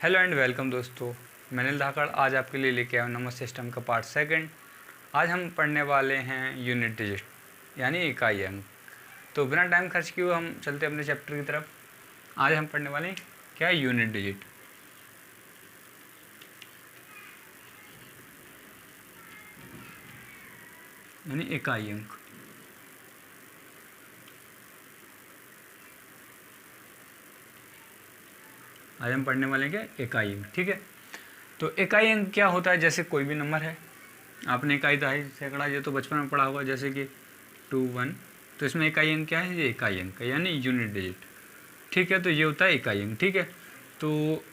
Hello and welcome दोस्तों, मैं अनिल धाकड़ आज आपके लिए लेके आया हूँ नंबर सिस्टम का पार्ट सेकंड। आज हम पढ़ने वाले हैं यूनिट डिजिट यानी इकाई अंक। तो बिना टाइम खर्च किए हम चलते अपने चैप्टर की तरफ। आज हम पढ़ने वाले हैं क्या है यूनिट डिजिट। यानी इकाई अंक। आज हम पढ़ने वाले हैं क्या इकाई अंक। ठीक है, तो इकाई अंक क्या होता है? जैसे कोई भी नंबर है, आपने इकाई दहाई सैकड़ा ये तो बचपन में पढ़ा होगा, जैसे कि 2 1। तो इसमें इकाई अंक क्या है? ये इकाई अंक है यानी यूनिट डिजिट। ठीक है, तो ये होता है इकाई अंक। ठीक है, तो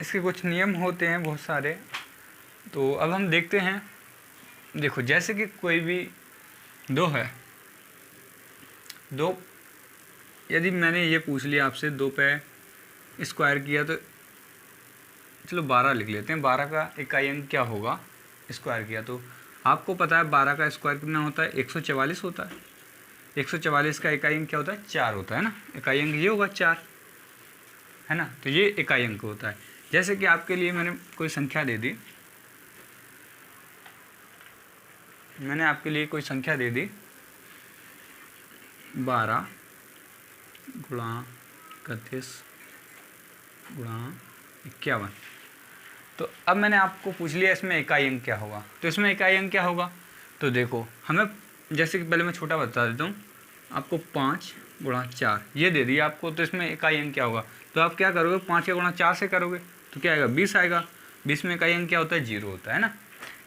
इसके कुछ नियम होते हैं बहुत सारे। तो अब हम देखते हैं। देखो, जैसे कि कोई भी दो है, दो, यदि मैंने ये पूछ लिया आपसे 2 पे स्क्वायर किया तो चलो 12 लिख लेते हैं। 12 का इकाई अंक क्या होगा? स्क्वायर किया तो आपको पता है 12 का स्क्वायर कितना होता है? 144 होता है। 144 का इकाई अंक क्या होता है? 4 होता है ना। इकाई अंक ये होगा 4, है ना। तो ये इकाई अंक होता है। जैसे कि आपके लिए मैंने कोई संख्या दे दी, मैंने आपके लिए कोई संख्या दे दी 12 गुणा 31 गुणा 51। तो अब मैंने आपको पूछ लिया इसमें इकाई अंक क्या होगा। तो इसमें इकाई अंक क्या होगा? तो देखो, हमें जैसे कि पहले मैं छोटा बता देता हूँ आपको। 5 गुणा 4 ये दे दिया आपको। तो इसमें इकाई अंक क्या होगा? तो आप क्या करोगे? 5 का गुणा 4 से करोगे तो क्या आएगा? 20 आएगा। 20 में इकाई अंक क्या होता है? 0 होता है ना।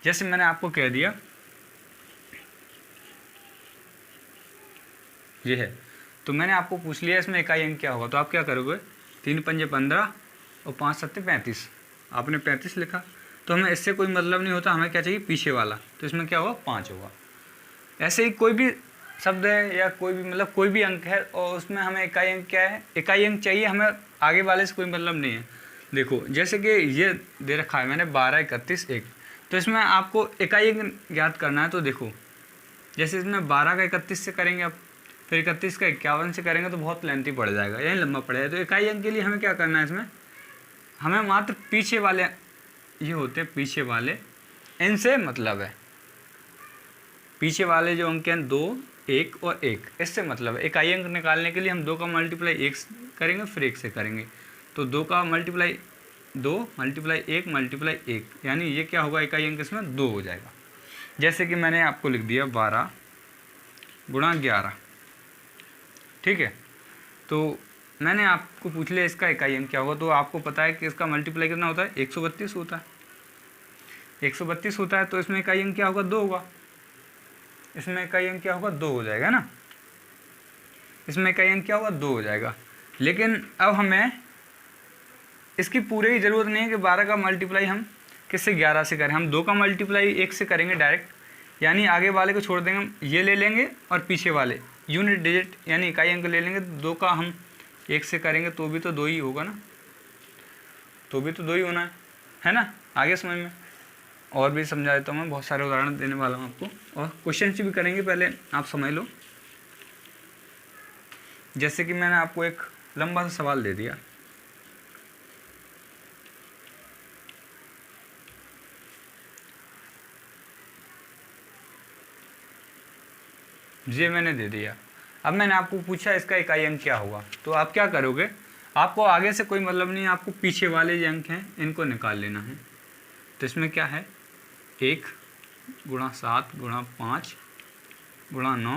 जैसे मैंने आपको कह दिया ये है, तो मैंने आपको पूछ लिया इसमें इकाई अंक क्या होगा। तो आप क्या करोगे? 3 पंजे 15 और 5 सत्ते 35। आपने 35 लिखा। तो हमें इससे कोई मतलब नहीं होता, हमें क्या चाहिए? पीछे वाला। तो इसमें क्या होगा? 5 होगा। ऐसे ही कोई भी शब्द है या कोई भी मतलब कोई भी अंक है और उसमें हमें इकाई अंक क्या है? इकाई अंक चाहिए हमें, आगे वाले से कोई मतलब नहीं है। देखो, जैसे कि ये दे रखा है मैंने 12 31 1। तो इसमें आपको इकाई अंक ज्ञात करना है। तो देखो, जैसे इसमें 12 का 31 से करेंगे, अब फिर 31 का 51 से करेंगे तो बहुत लेंथी पड़ जाएगा, यही लंबा पड़ेगा। तो इकाई अंक के लिए हमें क्या करना है? इसमें हमें मात्र पीछे वाले ये होते हैं, पीछे वाले, इनसे मतलब है। पीछे वाले जो अंक हैं 2 1 और 1, इससे मतलब है। इकाई अंक निकालने के लिए हम 2 का मल्टीप्लाई 1 करेंगे फिर 1 से करेंगे। तो 2 का मल्टीप्लाई 2 मल्टीप्लाई 1 मल्टीप्लाई 1, यानी ये क्या होगा? इकाई अंक इसमें 2 हो जाएगा। जैसे कि मैंने आपको लिख दिया 12 गुणा 11। ठीक है, तो मैंने आपको पूछ लिया इसका इकाई अंक क्या होगा। तो आपको पता है कि इसका मल्टीप्लाई कितना होता है? 132 होता है। 132 होता है, तो इसमें इकाई अंक क्या होगा? 2 होगा। इसमें इकाई अंक क्या होगा? 2 हो जाएगा ना। इसमें इकाई अंक क्या होगा? 2 हो जाएगा। लेकिन अब हमें इसकी पूरे की ज़रूरत नहीं है कि 12 का मल्टीप्लाई हम किससे? 11 से करें। हम 2 का मल्टीप्लाई 1 से करेंगे डायरेक्ट, यानी आगे वाले को छोड़ देंगे, हम ये ले लेंगे और पीछे वाले यूनिट डिजिट यानी इकाई अंक ले लेंगे। 2 का हम 1 से करेंगे तो भी तो 2 ही होगा ना, तो भी तो 2 ही होना है ना। आगे समझ में और भी समझा देता हूँ मैं, बहुत सारे उदाहरण देने वाला हूँ आपको और क्वेश्चन भी करेंगे, पहले आप समझ लो। जैसे कि मैंने आपको एक लंबा सा सवाल दे दिया, ये मैंने दे दिया। अब मैंने आपको पूछा इसका इकाई अंक क्या होगा। तो आप क्या करोगे? आपको आगे से कोई मतलब नहीं है, आपको पीछे वाले जो अंक हैं इनको निकाल लेना है। तो इसमें क्या है? 1 गुणा 7 गुणा 5 गुणा 9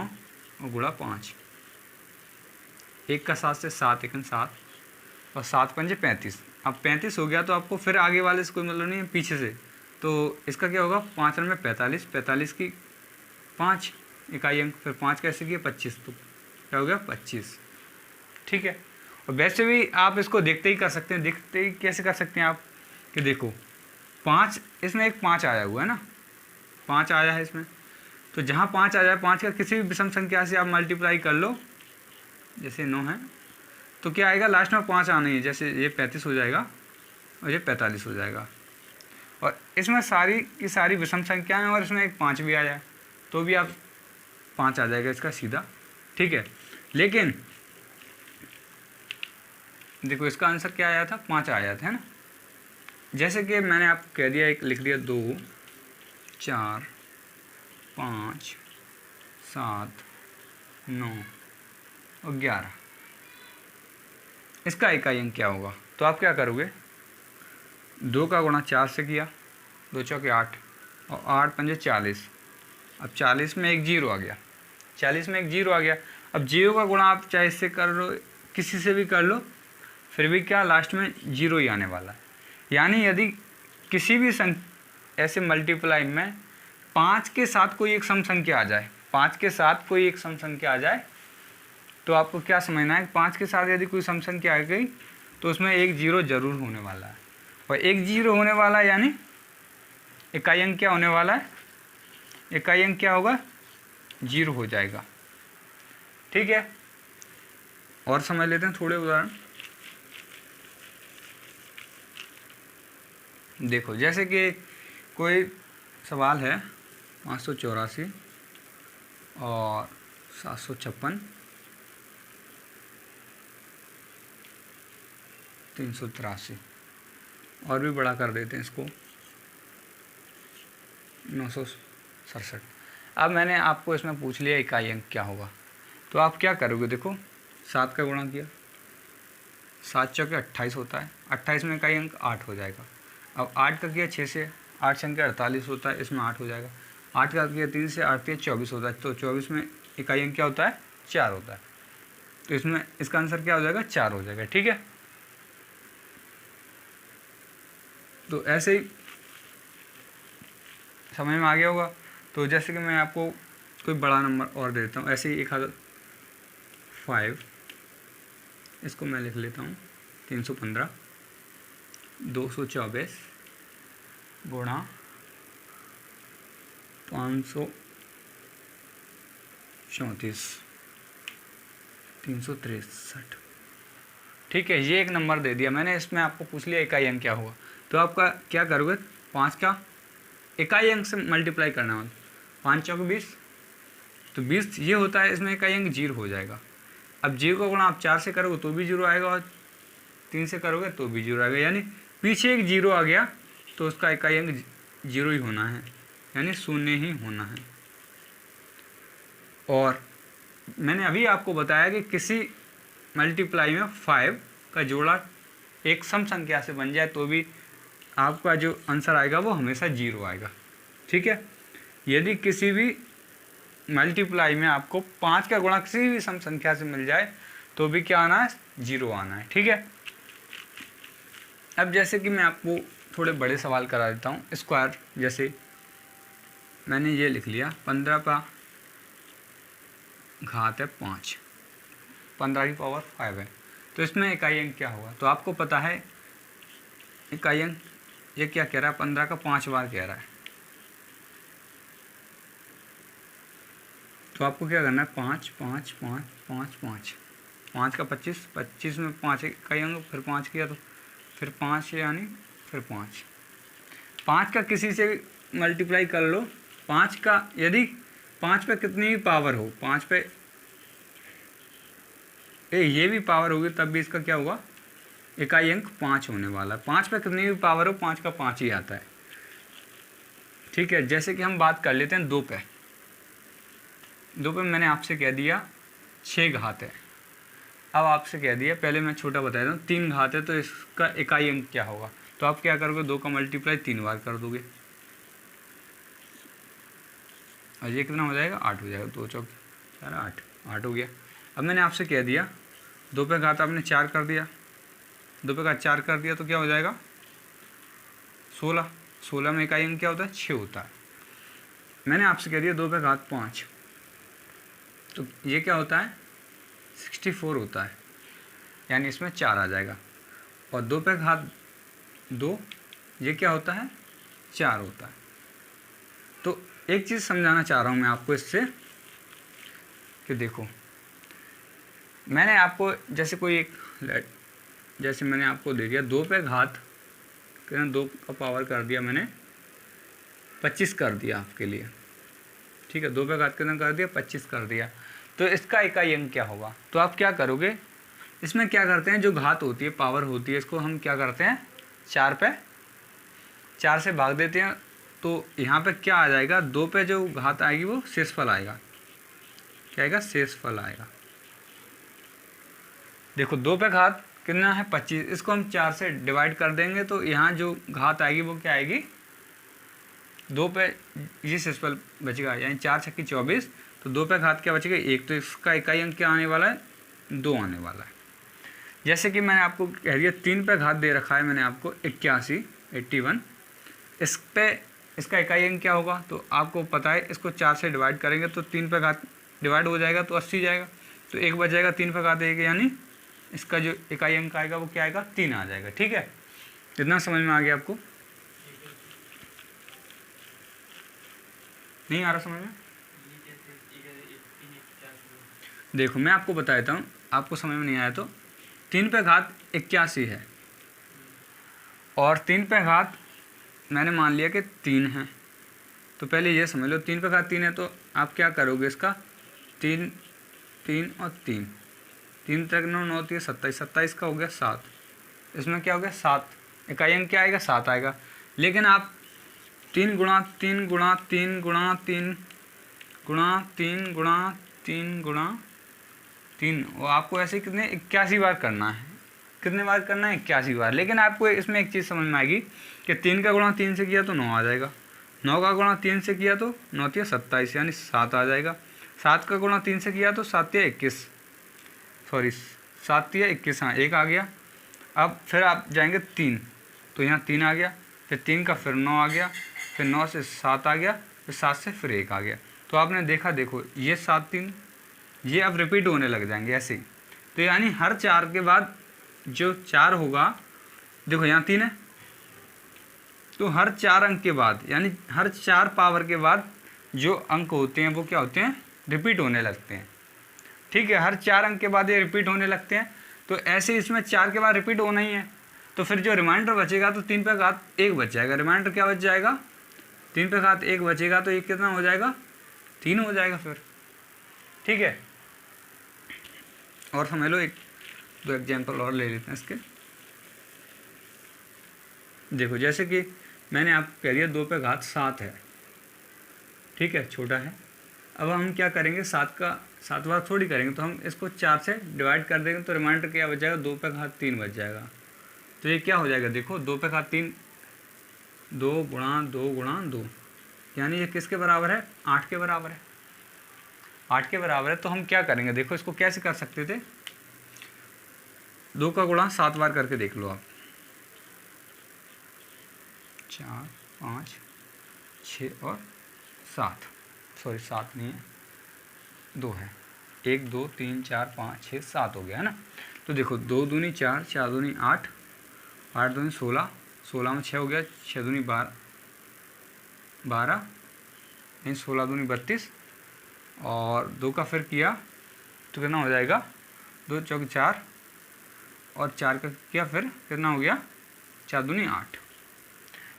और गुणा 5। 1 का 7 से 7 1 7 और 7 पंजे 35। अब 35 हो गया तो आपको फिर आगे वाले से कोई मतलब नहीं है, पीछे से। तो इसका क्या होगा? 5 में 45, 45 की 5 इकाई अंक, फिर 5 कैसे किया? 25। तो क्या हो गया? 25। ठीक है, और वैसे भी आप इसको देखते ही कर सकते हैं। देखते ही कैसे कर सकते हैं आप? कि देखो 5, इसमें एक 5 आया हुआ है ना, 5 आया है इसमें। तो जहाँ 5 आ जाए, 5 का किसी भी विषम संख्या से आप मल्टीप्लाई कर लो, जैसे 9 है तो क्या आएगा? लास्ट में 5 आना ही है। जैसे ये 35 हो जाएगा और ये 45 हो जाएगा। और इसमें सारी की सारी विषम संख्याएं हैं और इसमें एक 5 भी आ जाए तो भी आप 5 आ जाएगा इसका सीधा। ठीक है, लेकिन देखो इसका आंसर क्या आया था, 5 आया था, है ना। जैसे कि मैंने आपको कह दिया, एक लिख दिया 2 4 5 7 9 और 11, इसका इकाई अंक क्या होगा। तो आप क्या करोगे, 2 का गुणा 4 से किया, 2 चौके 8 और 8 पंजे 40। अब 40 में एक जीरो आ गया, 40 में एक जीरो आ गया। अब जीरो का गुणा आप चाहे इससे कर लो, किसी से भी कर लो, फिर भी क्या लास्ट में जीरो ही आने वाला है। यानी यदि किसी भी ऐसे मल्टीप्लाई में 5 के साथ कोई एक सम संख्या आ जाए, 5 के साथ कोई एक सम संख्या आ जाए, तो आपको क्या समझना है, 5 के साथ यदि कोई सम संख्या आ गई तो उसमें एक जीरो जरूर होने वाला है। और एक जीरो होने वाला है यानी इकाई अंक क्या होने वाला है, इकाई अंक क्या होगा, जीरो हो जाएगा। ठीक है, और समझ लेते हैं थोड़े उदाहरण। देखो जैसे कि कोई सवाल है 584 और 756 383, और भी बड़ा कर देते हैं इसको 967। अब मैंने आपको इसमें पूछ लिया इकाई अंक क्या होगा, तो आप क्या करोगे, देखो 7 का गुणा किया, 7 चौके 28 होता है, 28 में इकाई अंक 8 हो जाएगा। अब 8 का किया 6 से, 8 संख्या 48 होता है, इसमें 8 हो जाएगा। 8 का किया 3 से, 8 24 होता है, तो 24 में इकाई अंक क्या होता है, 4 होता है। तो इसमें इसका आंसर क्या हो जाएगा, 4 हो जाएगा। ठीक है, तो ऐसे ही समझ में आ गया होगा। तो जैसे कि मैं आपको कोई बड़ा नंबर और दे देता हूँ, ऐसे ही 5, इसको मैं लिख लेता हूँ 315 224 गुणा 534 363। ठीक है, ये एक नंबर दे दिया मैंने, इसमें आपको पूछ लिया इकाई अंक क्या हुआ। तो आपका क्या करोगे, 5 का इकाई अंक से मल्टीप्लाई करना होगा, 5 चौके 20, तो 20 ये होता है, इसमें इकाई अंक 0 हो जाएगा। अब 0 का गुणा आप 4 से करोगे तो भी 0 आएगा, और 3 से करोगे तो भी 0 आएगा, यानी पीछे एक 0 आ गया तो उसका इकाई अंक 0 ही होना है, यानी 0 ही होना है। और मैंने अभी आपको बताया कि किसी मल्टीप्लाई में 5 का जोड़ा एक सम संख्या से बन जाए तो भी आपका जो आंसर आएगा वो हमेशा 0 आएगा। ठीक है, यदि किसी भी मल्टीप्लाई में आपको 5 का गुणा किसी भी सम संख्या से मिल जाए तो भी क्या आना है, 0 आना है। ठीक है, अब जैसे कि मैं आपको थोड़े बड़े सवाल करा देता हूँ। स्क्वायर, जैसे मैंने ये लिख लिया 15 का घात है 5, 15 की पावर 5 है, तो इसमें इकाई अंक क्या होगा। तो आपको पता है इकाई अंक ये क्या कह रहा है, 15 का 5 बार कह रहा है, तो आपको क्या करना है, 5 5 5 5 5 5 का 25, 25 में 5 इकाई अंक, फिर 5 किया तो फिर 5 यानी फिर 5 का किसी से मल्टीप्लाई कर लो। 5 का यदि 5 पे कितनी भी पावर हो, 5 पे ये भी पावर होगी तब भी इसका क्या होगा, इकाई अंक 5 होने वाला है। 5 पे कितनी भी पावर हो, 5 का 5 ही आता है। ठीक है, जैसे कि हम बात कर लेते हैं 2 पे मैंने आपसे कह दिया 6 घात है। अब आपसे कह दिया, पहले मैं छोटा बता देता हूँ, 3 घात है, तो इसका इकाई अंक क्या होगा। तो आप क्या करोगे, 2 का मल्टीप्लाई 3 बार कर दोगे, और ये कितना हो जाएगा, 8 हो जाएगा। 2 चौक 4 8 हो गया। अब मैंने आपसे कह दिया 2 पे घात आपने 4 कर दिया, 2 पे घात 4 कर दिया तो क्या हो जाएगा, 16। 16 में इकाई अंक क्या होता है, 6 होता है। मैंने आपसे कह दिया 2 पे घात 5, तो ये क्या होता है, 64 होता है, यानी इसमें 4 आ जाएगा। और 2 पे घात 2 ये क्या होता है, 4 होता है। तो एक चीज़ समझाना चाह रहा हूँ मैं आपको इससे, कि देखो मैंने आपको जैसे कोई एक जैसे मैंने आपको दे दिया 2 पे घात, 2 का पावर कर दिया मैंने 25 कर दिया आपके लिए। ठीक है, 2 पे घात कितना कर दिया, 25 कर दिया, तो इसका इकाई अंक क्या होगा। तो आप क्या करोगे, इसमें क्या करते हैं, जो घात होती है, पावर होती है, इसको हम क्या करते हैं, 4 से भाग देते हैं। तो यहाँ पे क्या आ जाएगा, 2 पे जो घात आएगी वो शेषफल आएगा। क्या आएगा, शेषफल आएगा। देखो 2 पे घात कितना है, 25, इसको हम 4 से डिवाइड कर देंगे तो यहाँ जो घात आएगी वो क्या आएगी, 2 पे ये शेषफल बचेगा, यानी 4 छक्की 24, तो 2 पे घात क्या बचेगा, 1, तो इसका इकाई अंक क्या आने वाला है, 2 आने वाला है। जैसे कि मैंने आपको कह दिया 3 पे घात दे रखा है मैंने आपको 81, इस पे इसका इकाई अंक क्या होगा, तो आपको पता है, इसको 4 से डिवाइड करेंगे तो 3 पे घात डिवाइड हो जाएगा तो 80 जाएगा, तो 1 बच जाएगा, 3 पे घात 1, यानी इसका जो इकाई अंक आएगा वो क्या आएगा, 3 आ जाएगा। ठीक है, इतना समझ में आ गया आपको, नहीं आ रहा समझ में? देखो मैं आपको बता देता हूँ, आपको समझ में नहीं आया तो 3 पे घात 81 है और 3 पे घात मैंने मान लिया कि 3 है, तो पहले ये समझ लो 3 पे घात 3 है, तो आप क्या करोगे, इसका 3 और 3 तक 9 होती है 27 का हो गया 7, इसमें क्या हो गया 7, इकाई अंक क्या आएगा, 7 आएगा। लेकिन आप 3 गुणा 3 गुणा 3 गुणा 3 गुणा 3 गुणा 3 गुणा 3, और आपको ऐसे कितने 81 बार करना है, कितने बार करना है, 81 बार। लेकिन आपको इसमें एक चीज़ समझ में आएगी कि 3 का गुणा 3 से किया तो 9 आ जाएगा, 9 का गुणा 3 से किया तो 9 या 27, यानी 7 आ जाएगा, 7 का गुणा 3 से किया तो 7 या 21, सॉरी 7 या 21, हाँ 1 आ गया। अब फिर आप जाएंगे 3, तो यहाँ 3 आ गया, फिर 3 का फिर 9 आ गया, फिर 9 से 7 आ गया, फिर 7 से फिर 1 आ गया। तो आपने देखा, देखो ये 7 3 ये अब रिपीट होने लग जाएंगे ऐसे ही। तो यानी हर 4 के बाद जो 4 होगा, देखो यहाँ 3 है, तो हर 4 अंक के बाद, यानी हर 4 पावर के बाद जो अंक होते हैं वो क्या होते हैं, रिपीट होने लगते हैं। ठीक है, हर 4 अंक के बाद ये रिपीट होने लगते हैं, तो ऐसे इसमें 4 के बाद रिपीट होना ही है। तो फिर जो रिमाइंडर बचेगा तो 3 पे घात 1 बच जाएगा, रिमाइंडर क्या बच जाएगा, 3 पे घात 1 बचेगा, तो ये कितना हो जाएगा, 3 हो जाएगा फिर। ठीक है, और समझ लो, 1-2 एग्जाम्पल और ले लेते हैं इसके। देखो जैसे कि मैंने आपको कह दिया 2 पे घात 7 है, ठीक है, छोटा है। अब हम क्या करेंगे, 7 का 7 बार थोड़ी करेंगे, तो हम इसको 4 से डिवाइड कर देंगे, तो रिमाइंडर क्या बच जाएगा, 2 पे घात 3 बच जाएगा। तो ये क्या हो जाएगा, देखो 2 पे घात 3, 2 गुणा 2 गुणा 2, यानी ये किसके बराबर है, 8 के बराबर है, 8 के बराबर है। तो हम क्या करेंगे, देखो इसको कैसे कर सकते थे, 2 का गुणा 7 बार करके देख लो आप, 4 5 6 और 7, सॉरी 7 नहीं है, 2 है, 1 2 3 4 5 6 7 हो गया है ना। तो देखो 2 दूनी 4, 4 दूनी 8, 8 दूनी 16, 16 में 6 हो गया, 6 दूनी 12, 12 16 दूनी 32, और 2 का फिर किया तो कितना हो जाएगा, 2 चौक 4, और 4 का किया फिर कितना हो गया, 4 दूनी 8।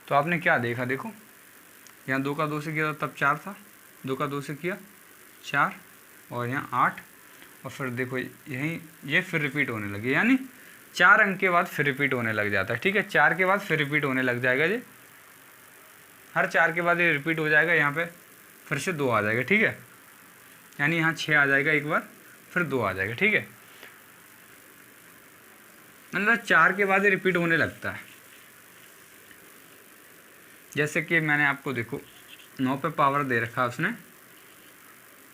तो आपने क्या देखा, देखो यहाँ 2 का 2 से किया तब 4 था, 2 का 2 से किया 4, और यहाँ 8, और फिर देखो यहीं ये फिर रिपीट होने लगे, यानी 4 अंक के बाद फिर रिपीट होने लग जाता है। ठीक है, 4 के बाद फिर रिपीट होने लग जाएगा, ये हर 4 के बाद ये रिपीट हो जाएगा, यहाँ पे फिर से 2 आ जाएगा। ठीक है, यानी यहाँ 6 आ जाएगा एक बार, फिर 2 आ जाएगा। ठीक है, मतलब 4 के बाद ये रिपीट होने लगता है। जैसे कि मैंने आपको देखो 9 पे पावर दे रखा है उसने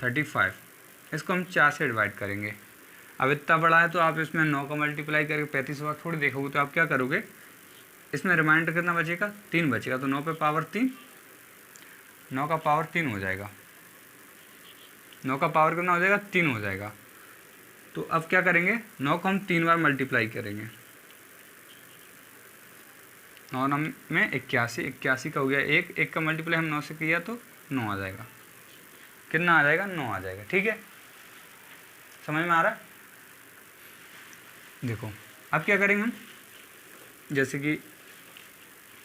35, इसको हम 4 से डिवाइड करेंगे। अब इतना बड़ा है तो आप इसमें 9 का मल्टीप्लाई करके 35 बार थोड़ी देखोगे, तो आप क्या करोगे, इसमें रिमाइंडर कितना बचेगा, 3 बचेगा, तो 9 पे पावर 3, 9 का पावर 3 हो जाएगा, 9 का पावर कितना हो जाएगा, 3 हो जाएगा। तो अब क्या करेंगे, 9 को हम 3 बार मल्टीप्लाई करेंगे, 9 में 81, 81 का हो गया 1 का मल्टीप्लाई हम 9 से किया तो 9 आ जाएगा, कितना आ जाएगा, 9 आ जाएगा। ठीक है, समझ में आ रहा है। देखो अब क्या करेंगे हम, जैसे कि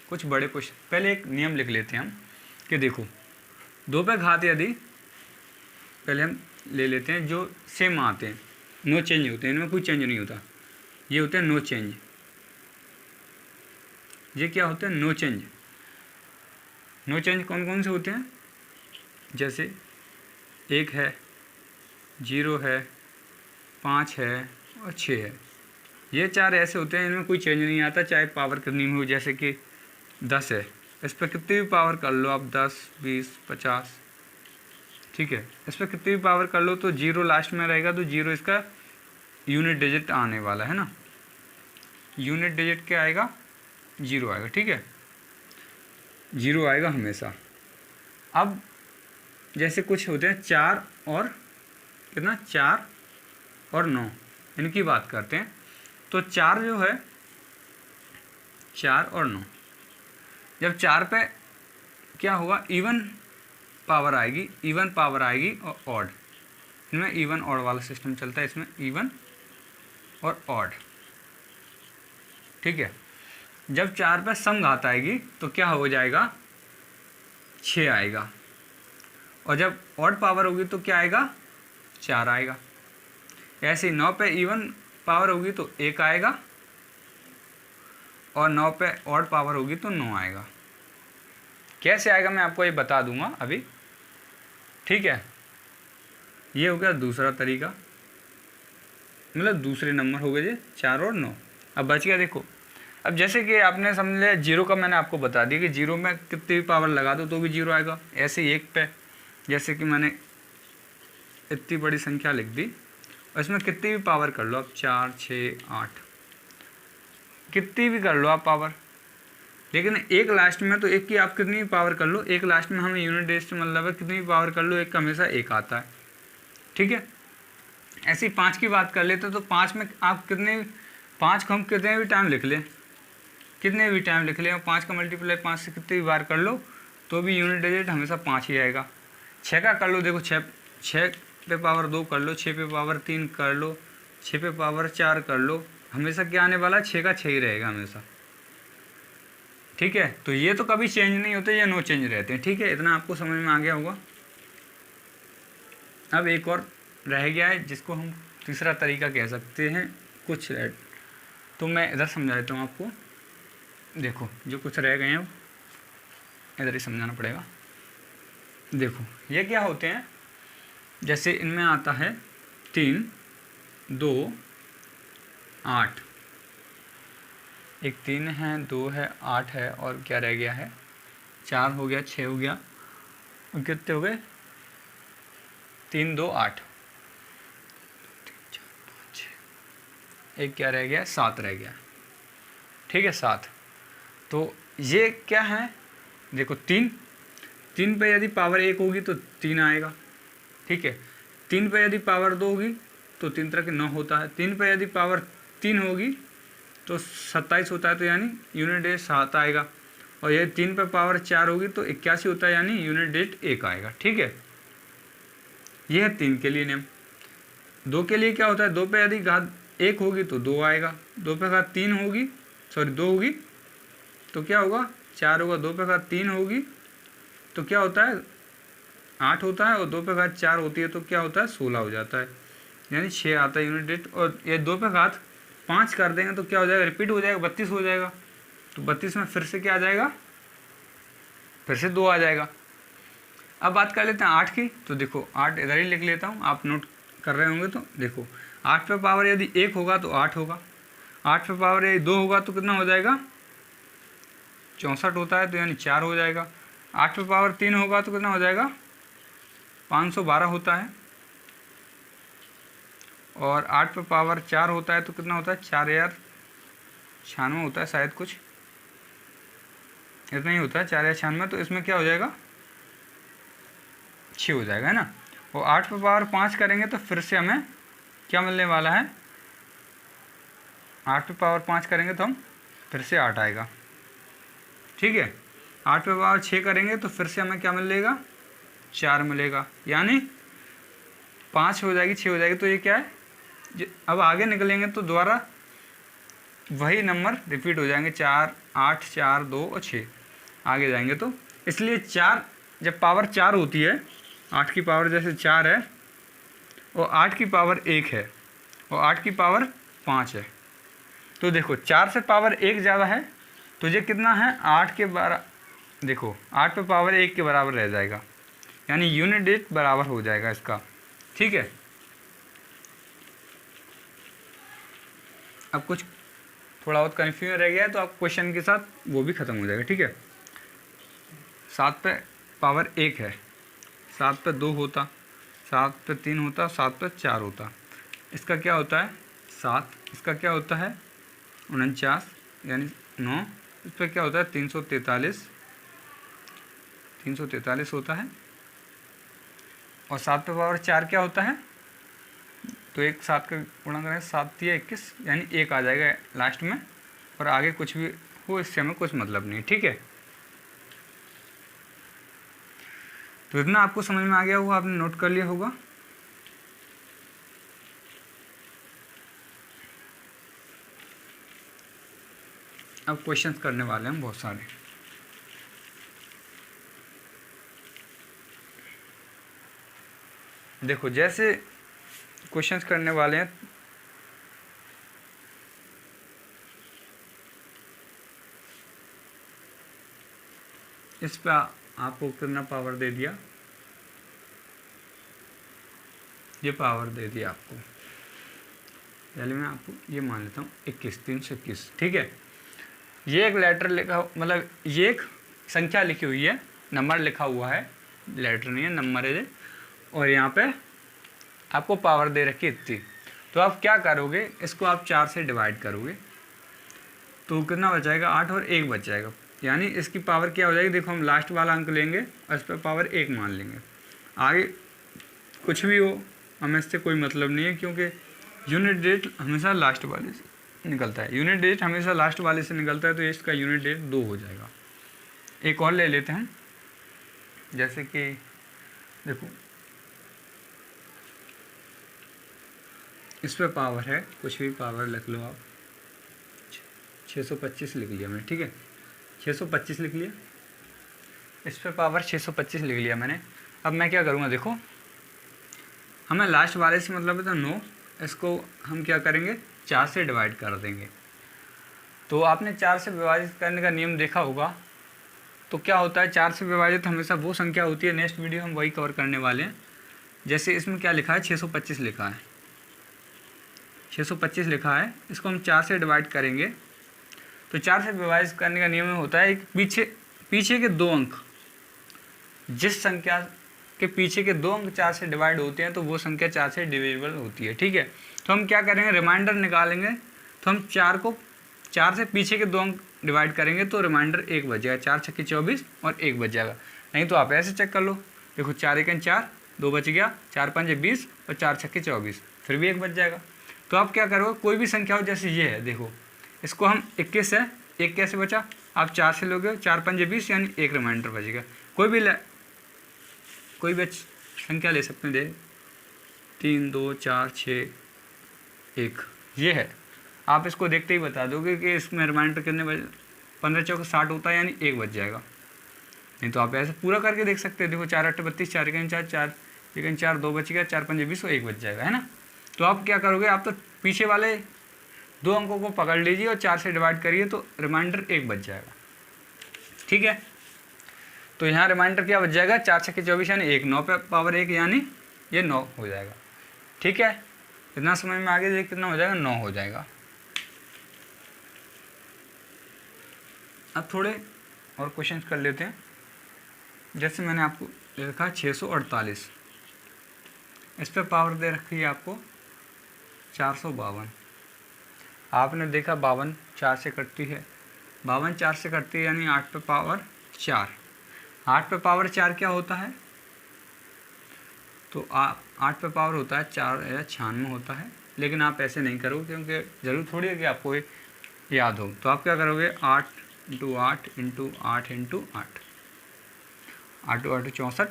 कुछ बड़े क्वेश्चन, पहले एक नियम लिख लेते हैं हम कि देखो 2 पे घात यदि पहले हम ले लेते हैं जो सेम आते हैं, नो चेंज होते हैं, इनमें कोई चेंज नहीं होता। ये होते हैं नो चेंज। ये क्या होते हैं? No change. नो चेंज कौन कौन से होते हैं? जैसे 1 है, 0 है, 5 है और 6 है। ये 4 ऐसे होते हैं इनमें कोई चेंज नहीं आता, चाहे पावर कितनी में हो। जैसे कि 10 है, इस पर कितनी भी पावर कर लो आप, 10, 20, 50, ठीक है, इस पर कितनी भी पावर कर लो तो 0 लास्ट में रहेगा, तो 0 इसका यूनिट डिजिट आने वाला है ना। यूनिट डिजिट क्या आएगा? 0 आएगा, ठीक है, 0 आएगा हमेशा। अब जैसे कुछ होते हैं 4 और कितना, 4 और 9, इनकी बात करते हैं। तो 4 जो है, 4 और 9, जब 4 पे क्या होगा? इवन पावर आएगी, इवन पावर आएगी और ऑड। इनमें इवन ऑड वाला सिस्टम चलता है, इसमें इवन और ऑड, ठीक है। जब 4 पे सम घात आएगी तो क्या हो जाएगा? 6 आएगा। और जब ऑड पावर होगी तो क्या आएगा? 4 आएगा। ऐसे ही 9 पे इवन पावर होगी तो 1 आएगा, और 9 पे ऑड पावर होगी तो 9 आएगा। कैसे आएगा मैं आपको ये बता दूंगा अभी, ठीक है। ये हो गया दूसरा तरीका, मतलब दूसरे नंबर हो गए 4 और 9। अब बच गया, देखो अब जैसे कि आपने समझ लिया 0 का मैंने आपको बता दिया कि 0 में कितनी भी पावर लगा दो तो भी 0 आएगा। ऐसे ही 1 पे, जैसे कि मैंने इतनी बड़ी संख्या लिख दी और इसमें कितनी भी पावर कर लो आप, 4, 6, 8, कितनी भी कर लो आप पावर, लेकिन एक लास्ट में तो एक की आप कितनी भी पावर कर लो, एक लास्ट में हमें यूनिट डिजिट मतलब है कितनी भी पावर कर लो, एक का हमेशा 1 आता है, ठीक है। ऐसे ही 5 की बात कर लेते तो 5 में आप कितने, 5 को हम कितने भी टाइम लिख लें, कितने भी टाइम लिख लें, और 5 का मल्टीप्लाई 5 से कितनी भी बार कर लो तो भी यूनिट डिजिट हमेशा 5 ही आएगा। 6 का कर लो, देखो 6 पे पावर 2 कर लो, 6 पे पावर 3 कर लो, 6 पे पावर 4 कर लो, हमेशा क्या आने वाला है? 6 का 6 ही रहेगा हमेशा, ठीक है। तो ये तो कभी चेंज नहीं होते, ये नो चेंज रहते हैं, ठीक है। इतना आपको समझ में आ गया होगा। अब एक और रह गया है जिसको हम तीसरा तरीका कह सकते हैं, कुछ तो मैं इधर समझा देता हूँ आपको। देखो जो कुछ रह गए हैं इधर ही समझाना पड़ेगा। देखो ये क्या होते हैं, जैसे इनमें आता है 3, 2, 8, एक 3 है, 2 है, 8 है, और क्या रह गया है? 4 हो गया, 6 हो गया, और कितने हो गए? 3, 2, 8, एक क्या रह गया? 7 रह गया, ठीक है, 7। तो ये क्या है? देखो 3 पे यदि पावर 1 होगी तो 3 आएगा, ठीक है। 3 पे यदि पावर 2 होगी तो 3 तरह के 9 होता है। 3 पे यदि पावर 3 होगी तो 27 होता है, तो यानी यूनिट डिजिट 7 आएगा। और यदि 3 पे पावर 4 होगी तो 81 होता है, यानी यूनिट डिजिट 1 आएगा, ठीक है। यह है 3 के लिए नियम। 2 के लिए क्या होता है? 2 पे यदि घात 1 होगी तो 2 आएगा, 2 पे घात 3 होगी, सॉरी 2 होगी तो क्या होगा? 4 होगा। 2 पे घात 3 होगी तो क्या होता है? 8 होता है, और 2 पे घात 4 होती है तो क्या होता है? 16 हो जाता है, यानी 6 आता है यूनिट डिजिट। और ये 2 पे घात 5 कर देंगे तो क्या हो जाएगा? रिपीट हो जाएगा, 32 हो जाएगा। तो 32 में फिर से क्या आ जाएगा? फिर से 2 आ जाएगा। अब बात कर लेते हैं 8 की। तो देखो 8 इधर ही लिख लेता हूँ, आप नोट कर रहे होंगे। तो देखो 8 पे पावर यदि 1 होगा तो 8 होगा, 8 पे पावर यदि 2 होगा तो कितना हो जाएगा? 64 होता है, तो यानी 4 हो जाएगा। 8 पे पावर 3 होगा तो कितना हो जाएगा? 512 होता है। और 8 पे पावर 4 होता है तो कितना होता है? 4096 होता है शायद, कुछ इतना ही होता है, 4096। तो इसमें क्या हो जाएगा? 6 हो जाएगा, है ना। और 8 पे पावर 5 करेंगे तो फिर से हमें क्या मिलने वाला है? 8 पे पावर 5 करेंगे तो हम फिर से 8 आएगा, ठीक है। 8 पे पावर 6 करेंगे तो फिर से हमें क्या मिलेगा? 4 मिलेगा, यानी 5 हो जाएगी, 6 हो जाएगी। तो ये क्या है? अब आगे निकलेंगे तो दोबारा वही नंबर रिपीट हो जाएंगे, 4, 8, 4, 2 और 6 आगे जाएंगे। तो इसलिए 4 जब पावर 4 होती है, 8 की पावर जैसे 4 है, और 8 की पावर 1 है, और 8 की पावर 5 है, तो देखो 4 से पावर 1 ज़्यादा है तो ये कितना है 8 के बराबर, देखो 8 पे पावर 1 के बराबर रह जाएगा, यानी यूनिट डिजिट बराबर हो जाएगा इसका। ठीक है, अब कुछ थोड़ा बहुत कन्फ्यूजन रह गया है तो आप क्वेश्चन के साथ वो भी ख़त्म हो जाएगा। ठीक है, 7 पे पावर 1 है, 7 पे 2 होता, 7 पे 3 होता, 7 पे 4 होता, इसका क्या होता है 7, इसका क्या होता है 49 यानी 9, इस पर क्या होता है 343 होता है, और 7 पे पावर 4 क्या होता है, तो एक 7 का गुणा करें 7 या 21 यानी 1 आ जाएगा लास्ट में, और आगे कुछ भी हो इससे हमें कुछ मतलब नहीं। ठीक है, तो इतना आपको समझ में आ गया होगा, आपने नोट कर लिया होगा। अब क्वेश्चंस करने वाले हैं बहुत सारे। देखो जैसे क्वेश्चंस करने वाले हैं, इस पे आपको कितना पावर दे दिया, ये पावर दे दिया आपको, पहले मैं आपको ये मान लेता हूँ 21, 321। ठीक है, ये एक लेटर लिखा, मतलब ये एक संख्या लिखी हुई है, नंबर लिखा हुआ है, लेटर नहीं है नंबर है, और यहाँ पे आपको पावर दे रखी है इतनी। तो आप क्या करोगे, इसको आप 4 से डिवाइड करोगे तो कितना बचाएगा 8 और 1 बच जाएगा, यानी इसकी पावर क्या हो जाएगी, देखो हम लास्ट वाला अंक लेंगे और इस पर पावर 1 मान लेंगे, आगे कुछ भी हो हमें इससे कोई मतलब नहीं है, क्योंकि यूनिट डिजिट हमेशा लास्ट वाले से निकलता है, यूनिट डिजिट हमेशा लास्ट वाले से निकलता है, तो इसका यूनिट डिजिट 2 हो जाएगा। एक और ले लेते हैं, जैसे कि देखो इस पर पावर है, कुछ भी पावर लिख लो आप, 625 लिख लिया मैंने। ठीक है, 625 लिख लिया, इस पर पावर 625 लिख लिया मैंने। अब मैं क्या करूँगा, देखो हमें लास्ट वाले से मतलब है तो 9, इसको हम क्या करेंगे 4 से डिवाइड कर देंगे। तो आपने 4 से विभाजित करने का नियम देखा होगा, तो क्या होता है 4 से विभाजित हमेशा वो संख्या होती है, नेक्स्ट वीडियो हम वही कवर करने वाले हैं। जैसे इसमें क्या लिखा है 625 लिखा है, 625 लिखा है, इसको हम 4 से डिवाइड करेंगे तो 4 से विभाजित करने का नियम होता है एक पीछे के 2 अंक, जिस संख्या के पीछे के 2 अंक 4 से डिवाइड होते हैं तो वो संख्या 4 से डिविजिबल होती है। ठीक है, तो हम क्या करेंगे, रिमाइंडर निकालेंगे, तो हम 4 से पीछे के 2 अंक डिवाइड करेंगे तो रिमाइंडर 1 बच जाएगा, 4 छक्के 24 और 1 बच जाएगा। नहीं तो आप ऐसे चेक कर लो, देखो 4 एकन 4, 2 बच गया, 4 पंजे 20 और 4 छक्के 24, फिर भी 1 बच जाएगा। तो आप क्या करोगे, कोई भी संख्या हो, जैसे ये है, देखो इसको हम 21 है, 1 कैसे बचा, आप 4 से लोगे, 4 पंजे 20 यानी 1 रिमाइंडर बचेगा। कोई भी संख्या ले सकते हैं, दे 3 2 4 6 1, ये है, आप इसको देखते ही बता दोगे कि इसमें रिमाइंडर कितने बजे, 15 चौके 60 होता है यानी 1 बच जाएगा। नहीं तो आप ऐसे पूरा करके देख सकते हैं, देखो 4 8 32, 4 एकन 4, 4 एकन 4, 2 बच गया, 4 पंजे 20 और 1 बच जाएगा, है ना। तो आप क्या करोगे, आप तो पीछे वाले 2 अंकों को पकड़ लीजिए और 4 से डिवाइड करिए तो रिमाइंडर 1 बच जाएगा। ठीक है, तो यहाँ रिमाइंडर क्या बच जाएगा, 4 छक्के 24 यानी 1, 9 पे पावर 1 यानी ये 9 हो जाएगा। ठीक है, इतना समझ में आगे देखिए कितना हो जाएगा, 9 हो जाएगा। अब थोड़े और क्वेश्चंस कर लेते हैं, जैसे मैंने आपको दे रखा है 648, इस पर पावर दे रखी है आपको 452। आपने देखा 52 4 से कटती है, 52 4 से कटती है यानी 8 पे पावर 4, 8 पे पावर 4 क्या होता है, तो 8 पे पावर होता है 4 या 96 होता है, लेकिन आप ऐसे नहीं करोगे क्योंकि ज़रूर थोड़ी है कि आपको ये याद हो। तो आप क्या करोगे, 8 इंटू 8 इंटू 8 इंटू 8, 8 8 64,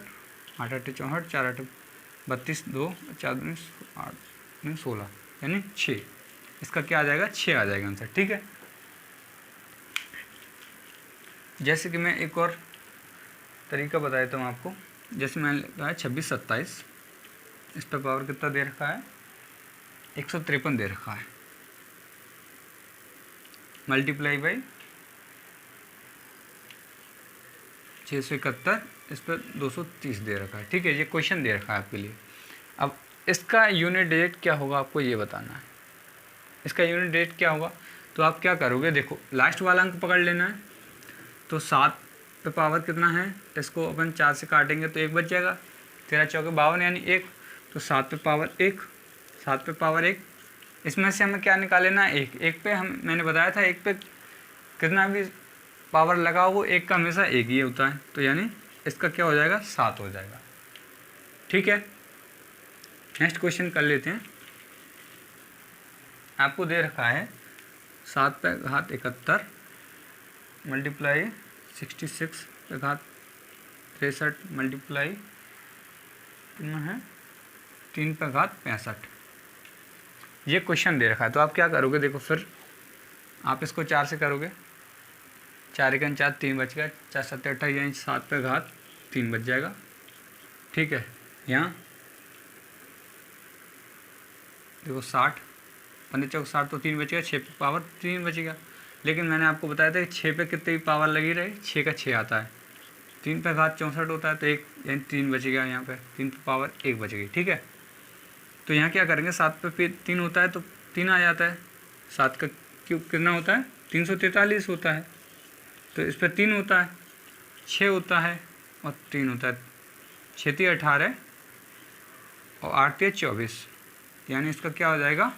8 8 64, 4 8 32, 2 4 8 16 यानी 6, इसका क्या आ जाएगा 6 आ जाएगा आंसर। ठीक है, जैसे कि मैं एक और तरीका बता देता हूँ आपको, जैसे मैंने लिखा है 26 27, इस पर पावर कितना दे रखा है 153 दे रखा है। मल्टीप्लाई बाई 671, इस पर 230 दे रखा है। ठीक है, ये क्वेश्चन दे रखा है आपके लिए। अब इसका यूनिट डिजिट क्या होगा आपको ये बताना है। इसका यूनिट डिजिट क्या होगा, तो आप क्या करोगे, देखो लास्ट वाला अंक पकड़ लेना है। तो 7 पे पावर कितना है, इसको अपन 4 से काटेंगे तो 1 बच जाएगा। 13 चौके 52 यानी 1, तो 7 पे पावर 1, 7 पे पावर 1, इसमें से हमें क्या निकालेना है, 1 पे हम मैंने बताया था 1 पे कितना भी पावर लगा वो 1 का हमेशा 1 ही होता है। तो यानी इसका क्या हो जाएगा, 7 हो जाएगा। ठीक है, नेक्स्ट क्वेश्चन कर लेते हैं। आपको दे रखा है 7 पे घात 71 मल्टीप्लाई 66 पे घात 63 मल्टीप्लाई कितना है 3 पे घात 65। ये क्वेश्चन दे रखा है। तो आप क्या करोगे, देखो फिर आप इसको 4 से करोगे, 4 1 4 3 बच गया, 4 7 28 यानी 7 पे घात 3 बच जाएगा। ठीक है, यहाँ देखो 60 15 चौक 60 तो 3 बचेगा, 6 पे पावर 3 बचेगा। लेकिन मैंने आपको बताया था कि 6 पे कितनी पावर लगी रहे, 6 का 6 आता है, 3 पे घात 64 होता है, तो 1 यानी 3 बचेगा, यहाँ पे 3 पे पावर 1 बचेगी। ठीक है, तो यहाँ क्या करेंगे, 7 पे फिर 3 होता है तो 3 आ जाता है। 7 का क्यूब कितना होता है, 343 होता है, तो इस पर 3 होता है, 6 होता है और 3 होता है, 6 3 18 और 8 3 24, यानी इसका क्या हो जाएगा,